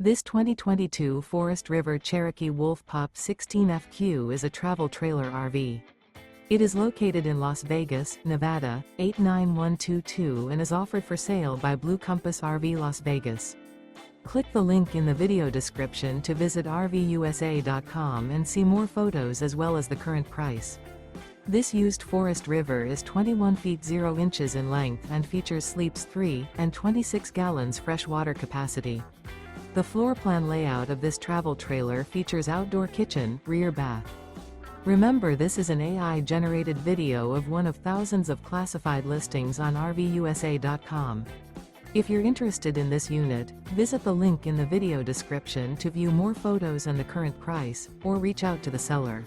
This 2022 Forest River Cherokee Wolf Pup 16FQ is a travel trailer RV. It is located in Las Vegas, Nevada, 89122 and is offered for sale by Blue Compass RV Las Vegas. Click the link in the video description to visit RVUSA.com and see more photos as well as the current price. This used Forest River is 21 feet 0 inches in length and features sleeps 3 and 26 gallons fresh water capacity. The floor plan layout of this travel trailer features outdoor kitchen, rear bath. Remember, this is an AI-generated video of one of thousands of classified listings on RVUSA.com. If you're interested in this unit, visit the link in the video description to view more photos and the current price, or reach out to the seller.